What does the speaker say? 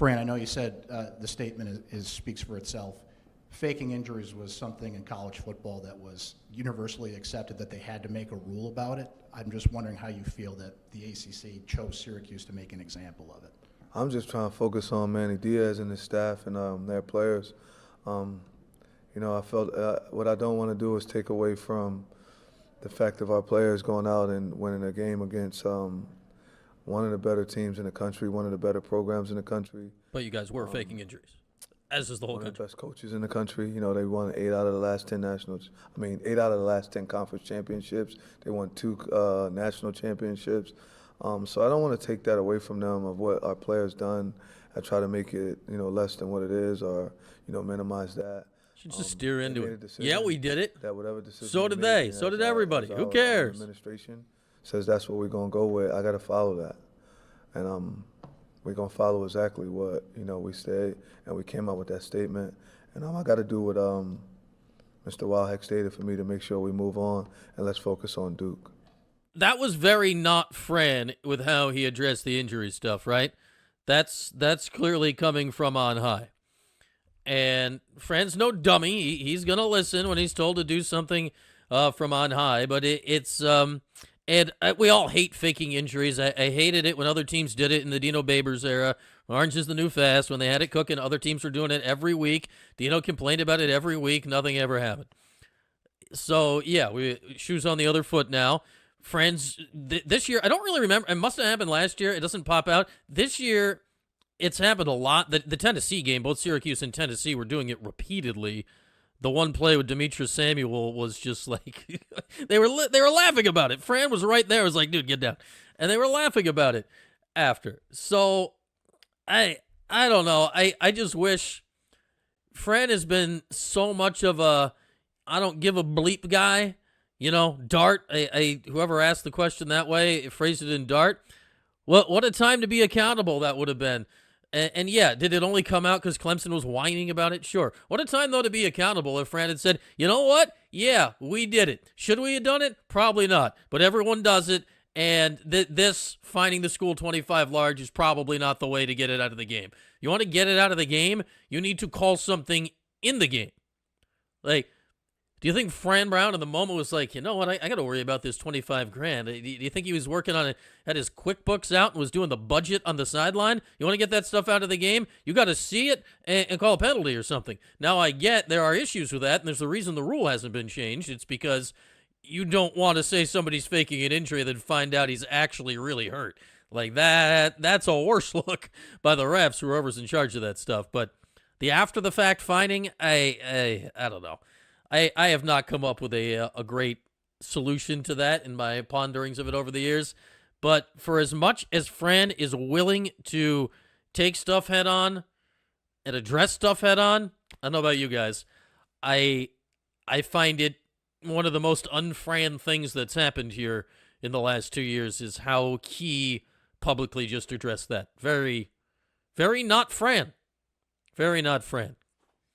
Fran, I know you said the statement speaks for itself. Faking injuries was something in college football that was universally accepted, that they had to make a rule about it. I'm just wondering how you feel that the ACC chose Syracuse to make an example of it. I'm just trying to focus on Manny Diaz and his staff and their players. I felt what I don't want to do is take away from the fact of our players going out and winning a game against one of the better teams in the country, one of the better programs in the country. But you guys were faking injuries, as is the whole One country. of the best coaches in the country. They won 8 out of the last 10 8 out of the last 10 conference championships. They won 2 national championships. So I don't want to take that away from them of what our players done. I try to make it, less than what it is, or minimize that. Should just steer into it. Decision, Yeah, we did it. That whatever decision. So did they. So did everybody. Who cares? Administration says that's what we're gonna go with. I gotta follow that, and we're gonna follow exactly what we said, and we came up with that statement. And I got to do what Mr. Wildheck stated for me to make sure we move on and let's focus on Duke. That was very not Fran with how he addressed the injury stuff, right? That's clearly coming from on high. And Fran's no dummy. He's going to listen when he's told to do something from on high. But we all hate faking injuries. I hated it when other teams did it in the Dino Babers era. Orange is the new fast. When they had it cooking, other teams were doing it every week. Dino complained about it every week. Nothing ever happened. So, yeah, shoes on the other foot now. Fran's this year, I don't really remember. It must have happened last year. It doesn't pop out. This year, it's happened a lot. The Tennessee game, both Syracuse and Tennessee were doing it repeatedly. The one play with Demetrius Samuel was just like they were laughing about it. Fran was right there. I was like, dude, get down. And they were laughing about it after. So I don't know. I just wish Fran has been so much of a I don't give a bleep guy. Dart. Whoever asked the question that way phrased it in Dart. What a time to be accountable that would have been. And yeah, did it only come out because Clemson was whining about it? Sure. What a time, though, to be accountable if Fran had said, you know what? Yeah, we did it. Should we have done it? Probably not. But everyone does it, and this finding the school 25 large is probably not the way to get it out of the game. You want to get it out of the game, you need to call something in the game. Like, do you think Fran Brown in the moment was like, you know what, I got to worry about this $25,000? Do you think he was working on it, had his QuickBooks out and was doing the budget on the sideline? You want to get that stuff out of the game? You got to see it and call a penalty or something. Now, I get there are issues with that, and there's a reason the rule hasn't been changed. It's because you don't want to say somebody's faking an injury and then find out he's actually really hurt. Like that's a worse look by the refs, whoever's in charge of that stuff. But the after-the-fact finding, I don't know. I have not come up with a great solution to that in my ponderings of it over the years. But for as much as Fran is willing to take stuff head on and address stuff head on, I don't know about you guys, I find it one of the most un-Fran things that's happened here in the last 2 years is how Key publicly just addressed that. Very, very not Fran. Very not Fran.